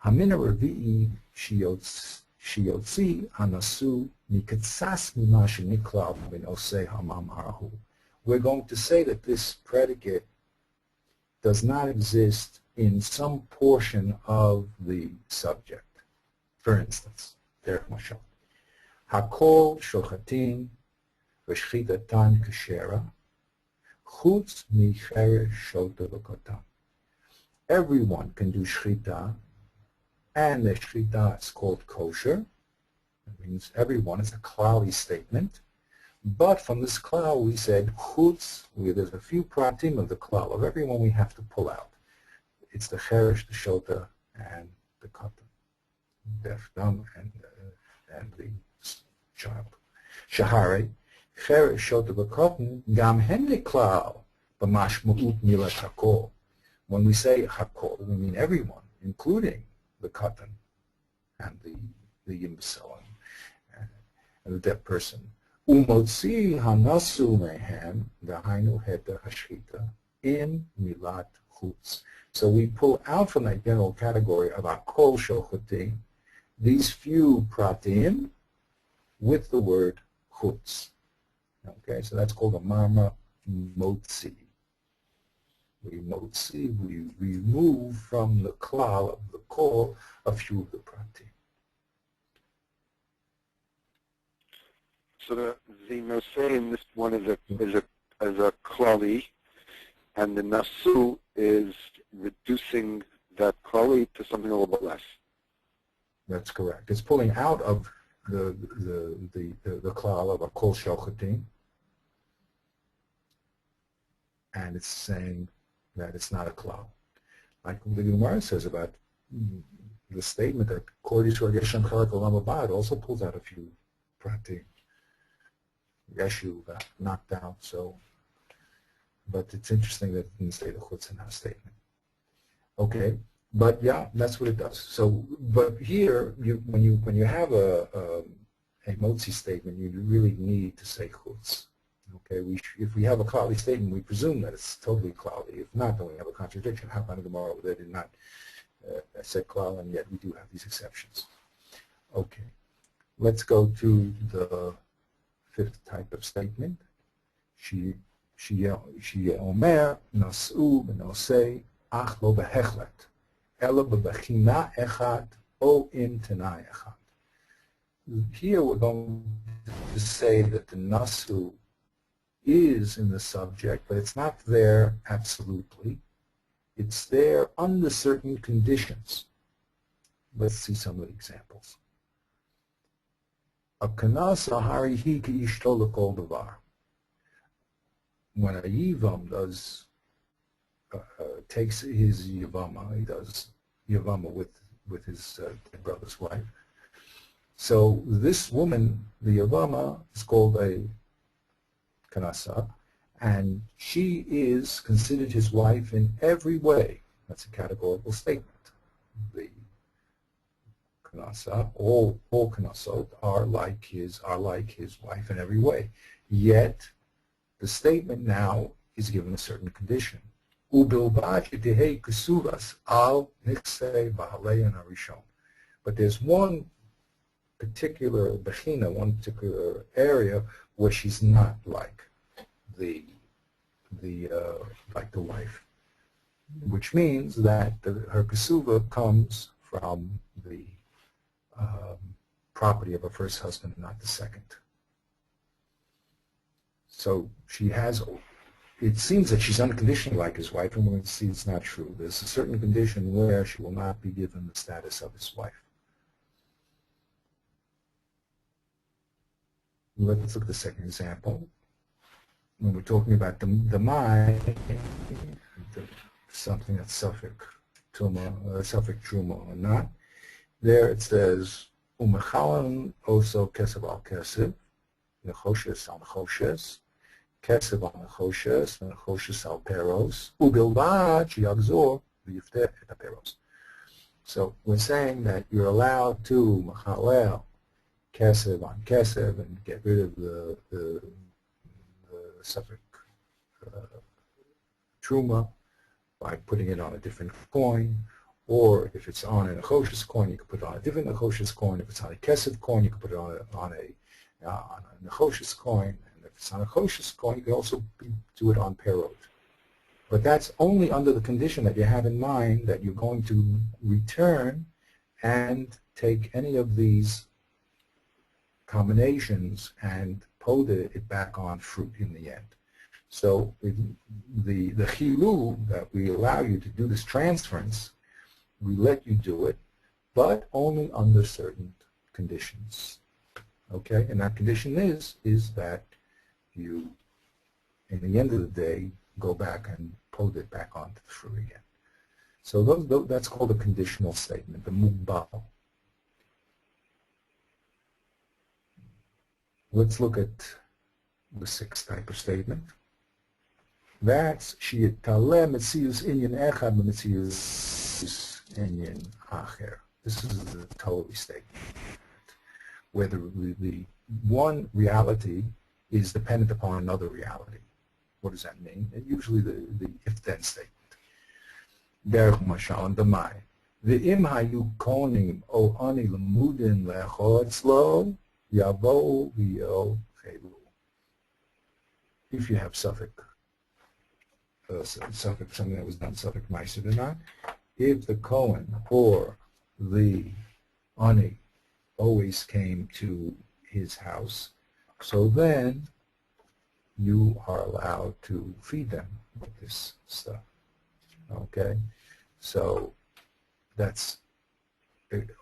Hamina revi'i shiyotzi hanasu mikatsas mima sheniklav ben osei hamam harahu. We're going to say that this predicate does not exist in some portion of the subject. For instance, derech mashal, hakol shochatin v'shchitatan kashera chutz micheresh shota v'kotam. Everyone can do shchita, and the shchita is called kosher. It means everyone. It's a klali statement. But from this klal we said chutz, there's a few pratim of the klal. Of everyone we have to pull out. It's the cheresh, the shota, and the katan. Deaf, dumb, and the child. Shahare, cheresh, shota, v'katan, gam hen klal, b'mashmu'ut milat hakol. When we say hakol, we mean everyone, including the katan and the imbecile and the deaf person. Umotzi hanasu mehem dahainu heta hashchita in milat chutz. So we pull out from that general category of akol shochatim these few pratim with the word chutz. Okay, so that's called a marma motzi. We remove from the klal of the kol a few of the pratim. So the nosei in this one is a klali, and the nasu is reducing that klali to something a little bit less. That's correct. It's pulling out of the klal of a kol shochatim, and it's saying that it's not a klal. Like the Gemara says about the statement that Kol Yisrael Yeshem Chalak Olam Haba also pulls out a few pratim. Yeshu got knocked out, so, but it's interesting that it didn't say the chutz in our statement. Okay, but yeah, that's what it does. So, but here, when you have a motzi statement, you really need to say chutz. Okay, if we have a klali statement, we presume that it's totally klali. If not, then we have a contradiction. How come the Gemara over there did not say klal, and yet we do have these exceptions? Okay, let's go to the 5th type of statement. She omer nasu b'nosei ach lo behechlet ela b'bechina echad o im tenai echad. Here we're going to say that the nasu is in the subject, but it's not there absolutely. It's there under certain conditions. Let's see some of the examples. When a yivam takes his yavama, he does yavama with his brother's wife. So this woman, the yavama, is called a kanasa, and she is considered his wife in every way. That's a categorical statement. The kanasa, all kanasot are like his wife in every way. Yet the statement now is given a certain condition. ובלבד שתהא כסובס על נכסי בעליהן הראשון. But there's one particular bechina, one particular area where she's not like the wife, which means that her kesuva comes from the property of her first husband, not the second. So she has, it seems that she's unconditionally like his wife, and we're going to see it's not true. There's a certain condition where she will not be given the status of his wife. Let's look at the second example. When we're talking about the mai, something that's suffix truma or not, there it says umechalan also kesef al kesef, nechoshes al nechoshes, kesef al nechoshes, nechoshes al peros, ubilvad shiagzor v'yifteh et peros. So we're saying that you're allowed to mechalel kesef on kesef and get rid of the suffix truma by putting it on a different coin, or if it's on an nechoshes coin, you can put it on a different nechoshes coin. If it's on a kesef coin, you can put it on a nechoshes coin, and if it's on a nechoshes coin, you can also do it on perot. But that's only under the condition that you have in mind that you're going to return and take any of these combinations and put it back on fruit in the end. So the chilu that we allow you to do this transference, we let you do it, but only under certain conditions. Okay, and that condition is that you, in the end of the day, go back and put it back onto the fruit again. So that's called a conditional statement, the mugbal. Let's look at the sixth type of statement. That's sheyitaleh metzius inyan echad metzius inyan acher. This is the Torah statement, where the one reality is dependent upon another reality. What does that mean? And usually the if-then statement. Derech mashal demai. Ve'im hayu konim o ani lemudin le'echol etzlo yavo v'yo chelu. If you have suffix, something that was done suffix ma'aser or not, if the Kohen or the ani always came to his house, so then you are allowed to feed them with this stuff. Okay? So that's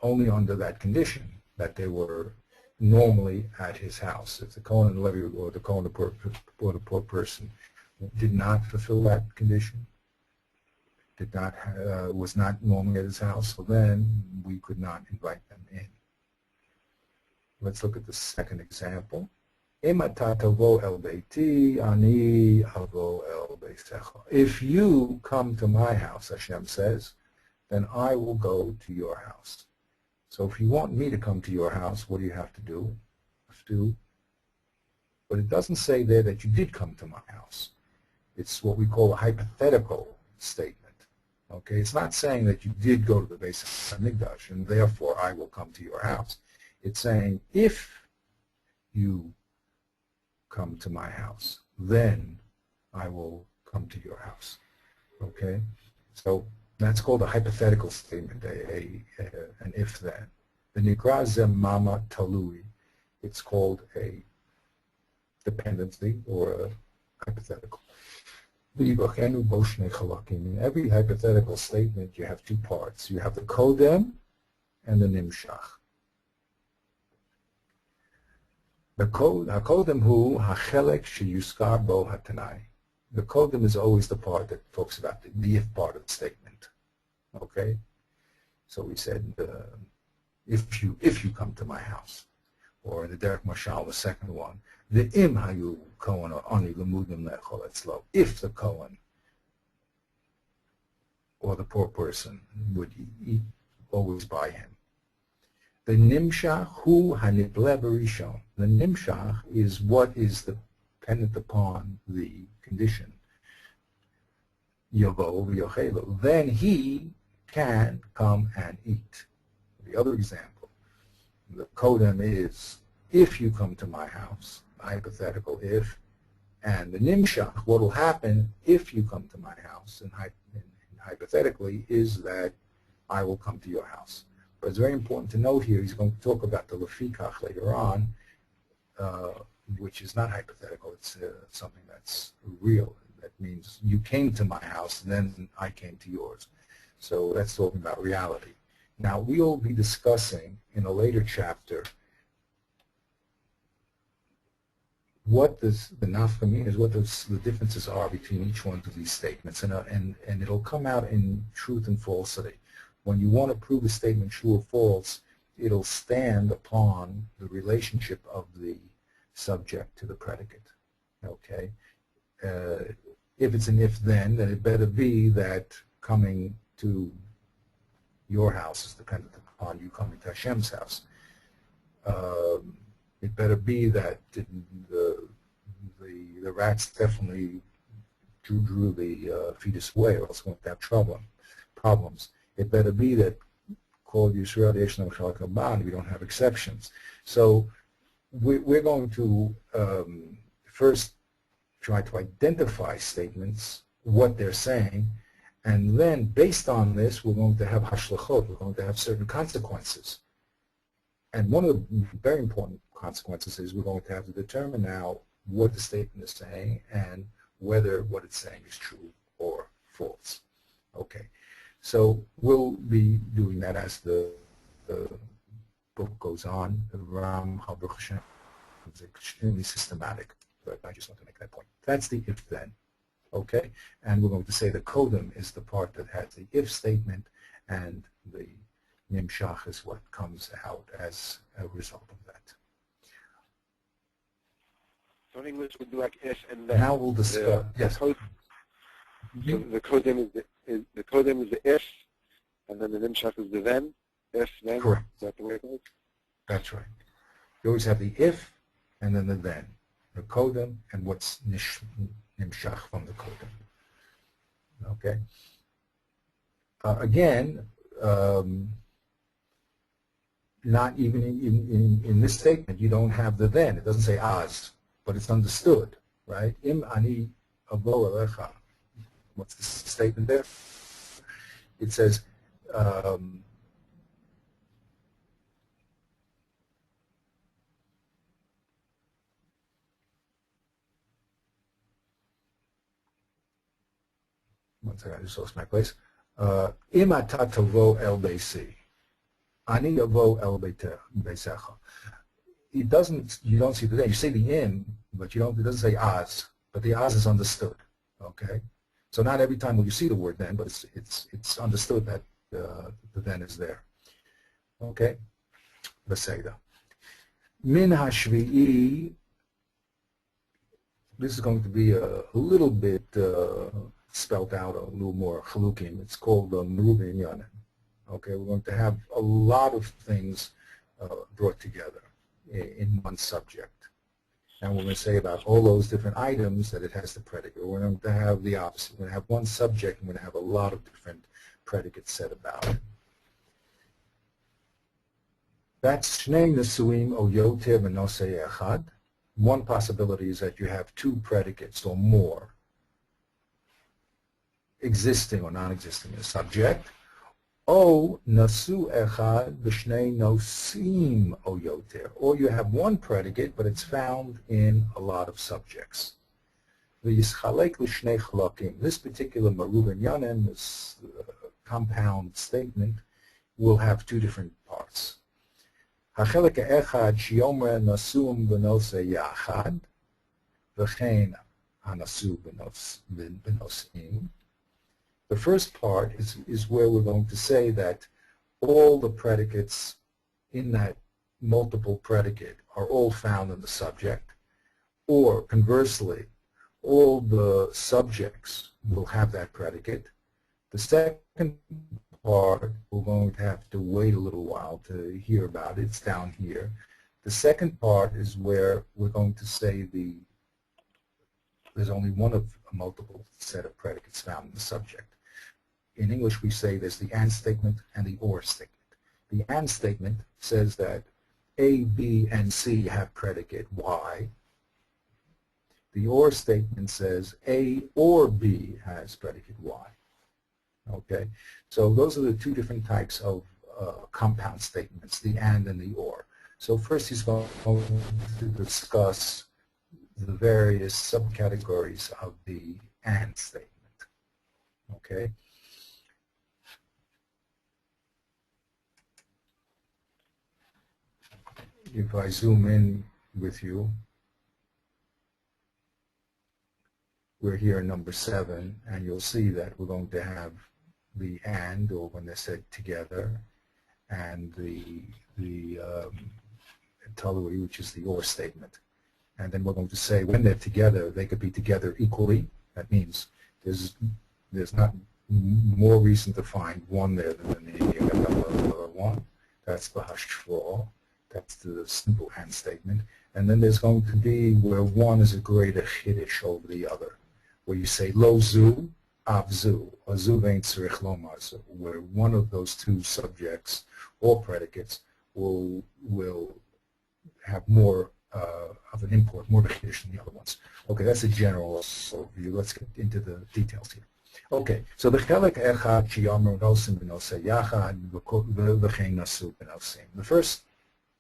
only under that condition that they were normally at his house. If the Kohen and Levi or the Kohen or the poor person did not fulfill that condition, was not normally at his house, so then we could not invite them in. Let's look at the second example. If you come to my house, Hashem says, then I will go to your house. So if you want me to come to your house, what do you have to do? But it doesn't say there that you did come to my house. It's what we call a hypothetical statement. Okay, it's not saying that you did go to the Beis Hamikdash and therefore I will come to your house. It's saying if you come to my house, then I will come to your house. Okay, so that's called a hypothetical statement, an if-then. The Nikra Zemama Talui, it's called a dependency or a hypothetical. In every hypothetical statement, you have two parts. You have the kodem and the nimshach. The kodem hu hachelek sheyuskar bo hatanai. The kodem is always the part that talks about the if part of the statement. Okay, so we said if you come to my house, or in the Derech Mashal, the second one, the im hayu Kohen or ani lemudim le'echol etzlo, if the Kohen or the poor person would eat always by him. The nimshach hu haniple berishon. The nimshach is what is dependent upon the condition. Yavo v'yochelu. Then he can come and eat. The other example, the kodem is, if you come to my house, hypothetical if, and the nimshach, what will happen if you come to my house, and hypothetically, is that I will come to your house. But it's very important to note here, he's going to talk about the lefikach later on, which is not hypothetical, it's something that's real. That means you came to my house, then I came to yours. So that's talking about reality. Now, we'll be discussing in a later chapter what the nafka is, what the differences are between each one of these statements, and it'll come out in truth and falsity. When you want to prove a statement true or false, it'll stand upon the relationship of the subject to the predicate. Okay? If it's an if-then, then it better be that coming to your house is dependent upon you coming to Hashem's house. It better be that the rats definitely drew the fetus away, or else we're going to have problems. It better be that called Yisrael Yeshnam Chalak Aban, we don't have exceptions. So we're going to first try to identify statements, what they're saying, and then based on this, we're going to have hashlachot, we're going to have certain consequences. And one of the very important consequences is we're going to have to determine now what the statement is saying and whether what it's saying is true or false. Okay, so we'll be doing that as the book goes on. The Ram Baruch Hashem is extremely systematic, but I just want to make that point. That's the if-then. Okay, and we're going to say the kodem is the part that has the if statement, and the nimshach is what comes out as a result of that. So in English we do like if and then. Now we'll discuss. Yes. So the kodem is the if, and then the nimshach is the then. If then. Correct. Is that the way it goes? That's right. You always have the if and then the then. The kodem and what's nimshach from the kodem. Okay. Again, not even in this statement, you don't have the then. It doesn't say az, but it's understood, right? Im ani avo elecha. What's the statement there? It says, one second, I just lost my place. Im ata tavo el beisi. Ani yavo el beisecha. It doesn't, you don't see the then. You say the in, but you don't, it doesn't say az, but the az is understood. Okay? So not every time will you see the word then, but it's understood that the then is there. Okay? Beseda. Min hashvi'i, this is going to be a little bit spelled out a little more chalukim. It's called the Merubah Inyanim. Okay, we're going to have a lot of things brought together in one subject. And we're going to say about all those different items that it has the predicate. We're going to have the opposite. We're going to have one subject and we're going to have a lot of different predicates said about it. That's Shnei Nesuim o Yoter v'Nosei Echad. One possibility is that you have two predicates or more existing or non-existing in a subject. O nasu echad b'shnei nosim o yoter. Or you have one predicate, but it's found in a lot of subjects. V'yischalek l'shnei chalakim. This particular Merubah Inyanim, this compound statement, will have two different parts. Hachelek echad shiomer nasum b'nosei yachad v'chein hanasu b'nosim. The first part is where we're going to say that all the predicates in that multiple predicate are all found in the subject, or conversely, all the subjects will have that predicate. The second part, we're going to have to wait a little while to hear about it. It's down here. The second part is where we're going to say the there's only one of a multiple set of predicates found in the subject. In English, we say there's the and statement and the or statement. The and statement says that A, B, and C have predicate Y. The or statement says A or B has predicate Y. Okay, so those are the two different types of compound statements, the and the or. So first he's going to discuss the various subcategories of the and statement. Okay. If I zoom in with you, we're here in number 7, and you'll see that we're going to have the and, or when they're said together, and the totally, which is the or statement. And then we're going to say when they're together, they could be together equally. That means there's not more reason to find one there than the other one. That's the hashtvor. That's the simple and statement. And then there's going to be where one is a greater chiddush over the other, where you say lo zu, av zu, or zu vein tzarich lomar zu, where one of those two subjects or predicates will have more of an import, more of a chiddush than the other ones. Okay, that's a general overview. Let's get into the details here. Okay, so the chelek echad she'yamru nosim v'nosei yachad v'chein nasu v'nosim. The first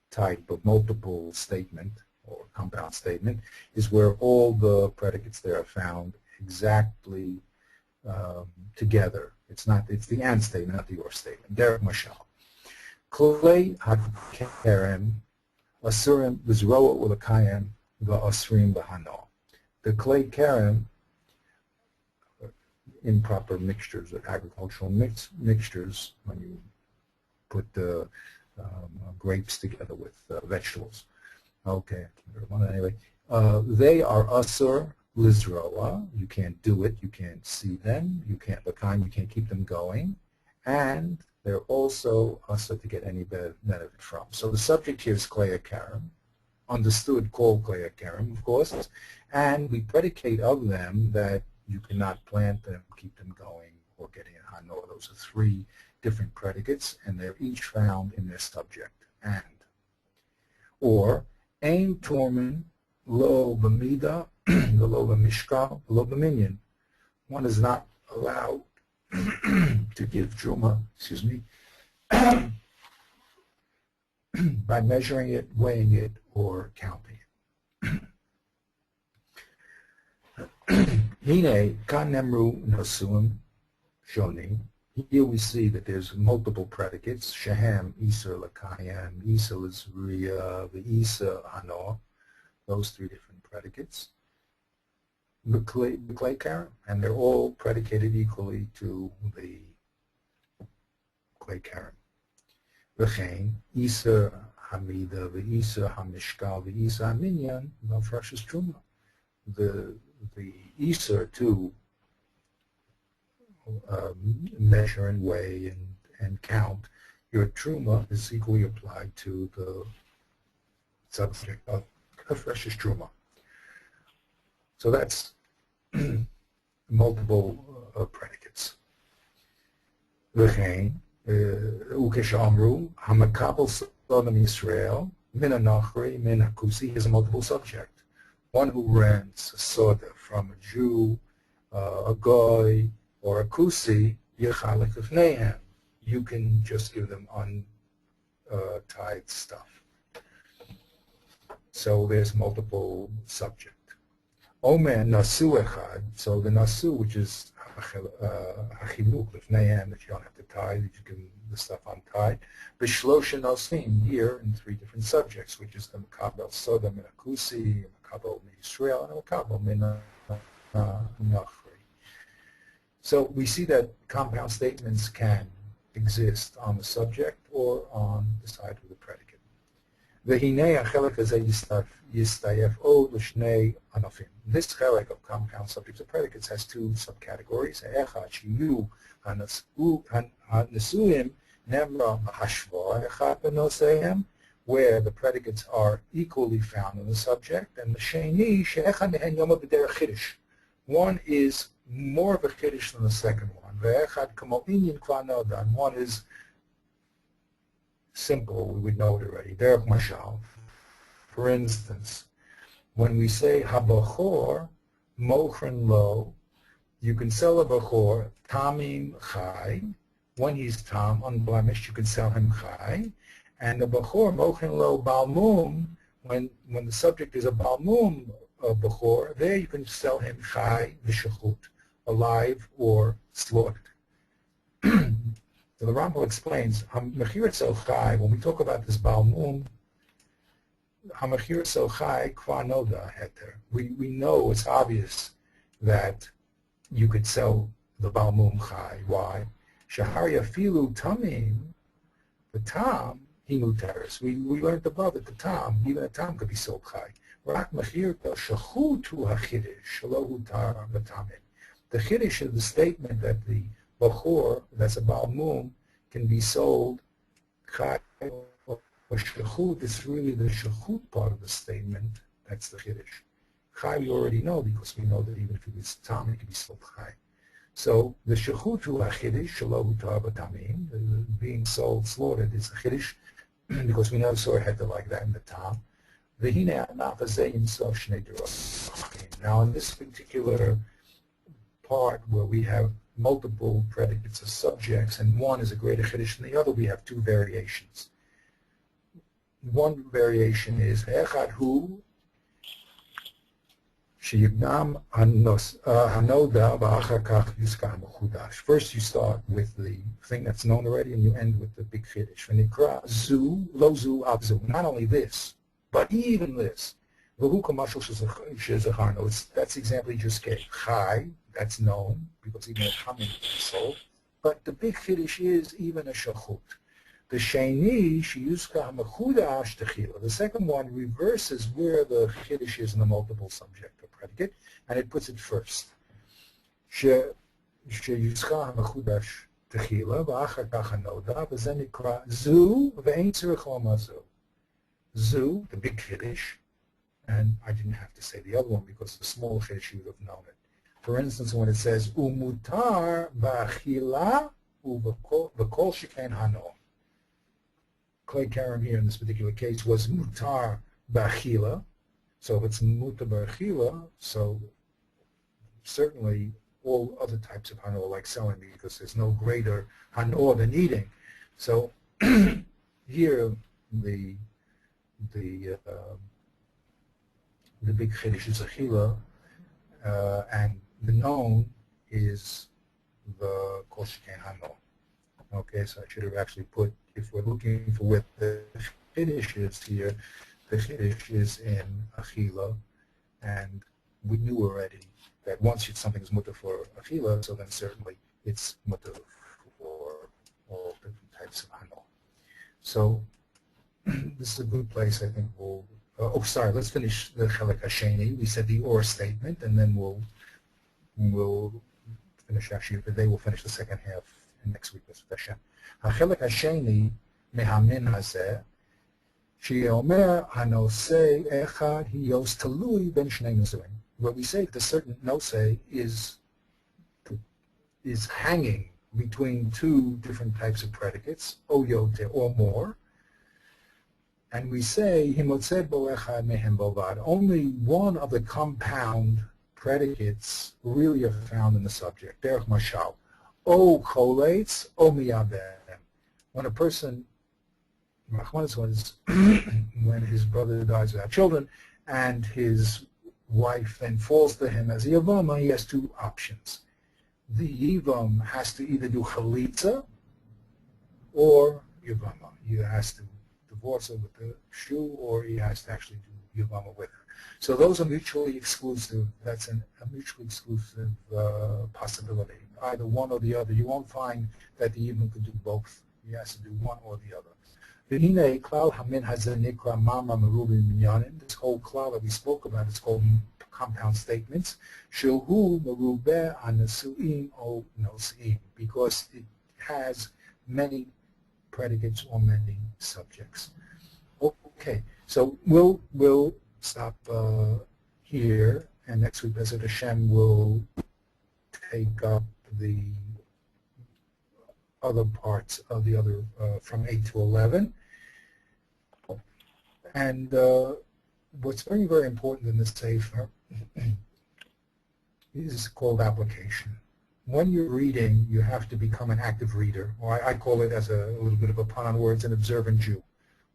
type of multiple statement or compound statement is where all the predicates there are found exactly together. It's the and statement, not the or statement. Derek Mashal. Klei hakerem asurim v'zroa ulakayim v'asrim v'hano. The clay kerem, improper mixtures, or agricultural mixtures, when you put the grapes together with vegetables. Okay, anyway, they are asur lizroa. You can't do it. You can't see them. You can't keep them going, and they're also asur to get any benefit from. So the subject here is klei karim, understood, called klei karim, of course, and we predicate of them that you cannot plant them, keep them going, or get in hano. Those are three different predicates, and they're each found in their subject, and. Or, ein tormin lo b'mida, lo b'mishkal, lo b'minyan. One is not allowed to give truma, by measuring it, weighing it, or counting it. Hine kan nemru nasuim shoni. Here we see that there's multiple predicates, Shehem, Isa, Lakayam, Isa, Lizriya, the Isa, Hano, those three different predicates, the clay karim, and they're all predicated equally to the clay karim. V'chein, Isa, Hamida, the Isa, Hamishkal, the Isa, Haminyan, Mafrash's Truma. The Isa, too, measure and weigh and count, your truma is equally applied to the subject of freshest truma. So that's multiple predicates. V'chein ukesh amru hamakabel sodom Yisrael min hanachri min hakusi is a multiple subject. One who rents a soda from a Jew, a goy, or a kusi, yechalek v'fneihem. You can just give them untied stuff. So there's multiple subject. Omer nasu echad, so the nasu, which is hachiluk v'fneihem, that you don't have to tie, that you give the stuff untied. B'shlosha nosim, here in three different subjects, which is the makabel soda min akusi, makabel min Yisrael, and makabel min nachri. So we see that compound statements can exist on the subject or on the side of the predicate. This chelek of compound subjects or predicates has two subcategories. Where the predicates are equally found in the subject, and the sheni she'echad mehen yoma b'derech chiddush, One is more of a chiddush than the second one. Ve'echad kamo inyan kvar noda. And one is simple, we would know it already. Derech mashal. For instance, when we say habachor mochrin lo, you can sell a bachor tamim chai. When he's tam, unblemished, you can sell him chai. And the bachor mochrin lo balmum, when the subject is a balmum bachor, there you can sell him chai v'shechut, alive or slaughtered. So the Rambam explains, Mechir Sel Chai, when we talk about this balmum, Hamachir Sel Chai Kvar Noda Heter. We know, it's obvious that you could sell the balmum chai. Why? Shaharya filu tamim, the tam, himu teres. We learned above it, the tam, even a tam could be sold chai. Rak mechir shachutu hachidish, shalohu tar v'tamim. The chiddush is the statement that the bachor, that's a balmum, can be sold chai or shechut. It's really the shechut part of the statement. That's the chiddush. Chai we already know, because we know that even if it was tam, it can be sold chai. So the shechut hu chiddush shalohu tar v'tamim, being sold, slaughtered, is a chiddush, because we never saw a heter like that in the tam. Now in this particular part where we have multiple predicates of subjects and one is a greater chiddush than the other, we have two variations. One variation is echad hu sheyignam hanoda v'achar kach yuskam chudash. First you start with the thing that's known already and you end with the big chiddush. V'nikra zu lo zu av zu. Not only this, but even this. V'hu kamashal shezachar. That's the example he just gave. Chai, that's known, because even a tamim is sold. But the big chiddush is even a shachut. The sheni, sheyuska hamechudash techila. The second one reverses where the chiddush is in the multiple subject or predicate, and it puts it first. Sheyuska hamechudash techila, v'achar kach hanoda, v'zen nikra zu, v'ein tzirich loma zu. Zu, the big chiddush, and I didn't have to say the other one because the small chiddush you would have known it. For instance, when it says umutar ba'achila uv'kol sheken hano. Clay Karam here in this particular case was mutar ba'achila. So if it's mutar ba'achila, so certainly all other types of hano like selling, because there's no greater hano than eating. So here the big chiddush is achila, and the known is the kol sheken hano. Okay, so I should have actually put, if we're looking for where the chiddush is here, the chiddush is in achila, and we knew already that once something is mutter for achila, so then certainly it's mutter for all different types of hano. So this is a good place, I think we'll, let's finish the chelek hasheni. We said the or statement, and then we'll finish, actually today we'll finish the second half next week with Hashem. HaChelek hasheni mehamin hazeh, she'omer hanosei echad hiyos talui ben shnei nezuim. Where we say that a certain nosei is hanging between two different types of predicates, o yoter or more, and we say himotzeh bo echad mehem bovad. Only one of the compound predicates really are found in the subject. Derech mashal. O collates, o miyabem. When a person, when his brother dies without children, and his wife then falls to him as a yavama, he has two options. The yivam has to either do chalitza or yavama. He has to divorce her with the shoe, or he has to actually do yavama with her. So those are mutually exclusive. That's a mutually exclusive possibility. Either one or the other. You won't find that the yibum could do both. He has to do one or the other. This whole klal that we spoke about is called compound statements. Because it has many predicates or many subjects. Okay, so we'll stop here and next week, Bezat Hashem, will take up the other parts of the other, from 8 to 11. And what's very, very important in this Sefer is called application. When you're reading, you have to become an active reader, or I call it, as a little bit of a pun on words, an observant Jew.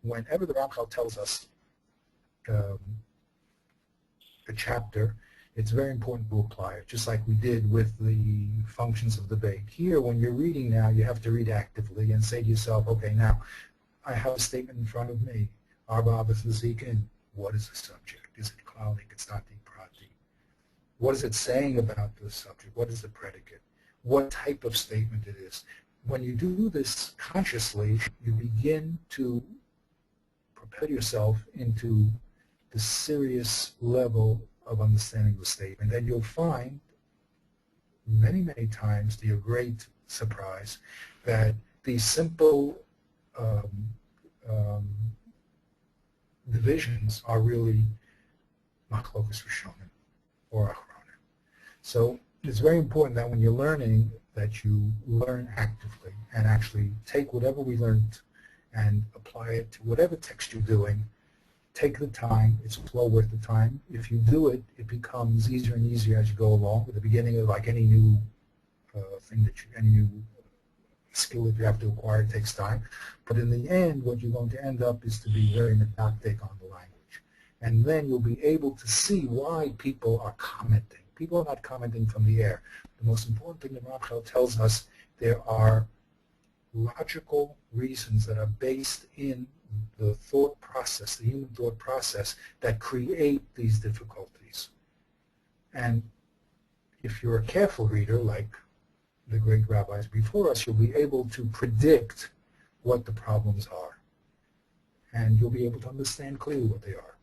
Whenever the Ramchal tells us a chapter, it's very important to apply it, just like we did with the functions of the bait. Here, when you're reading now, you have to read actively and say to yourself, okay, now, I have a statement in front of me. Arba Abathazika, what is the subject? Is it cloudy? It's not the prati. What is it saying about the subject? What is the predicate? What type of statement it is? When you do this consciously, you begin to propel yourself into the serious level of understanding the statement. And you'll find many, many times, to your great surprise, that these simple divisions are really machlokas rishonim or achronim. So it's very important that when you're learning, that you learn actively and actually take whatever we learned and apply it to whatever text you're doing. Take the time. It's well worth the time. If you do it, it becomes easier and easier as you go along. At the beginning of like any new any new skill that you have to acquire, it takes time. But in the end, what you're going to end up is to be very metaptic on the language. And then you'll be able to see why people are commenting. People are not commenting from the air. The most important thing the Ramchal tells us, there are logical reasons that are based in the thought process, the human thought process, that create these difficulties. And if you're a careful reader, like the great rabbis before us, you'll be able to predict what the problems are. And you'll be able to understand clearly what they are.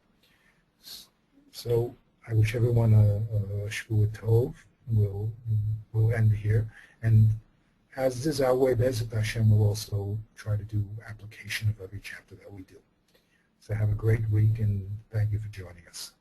So I wish everyone a Shvuah Tov. We'll end here. And as this is our way, Bezat Hashem will also try to do application of every chapter that we do. So have a great week, and thank you for joining us.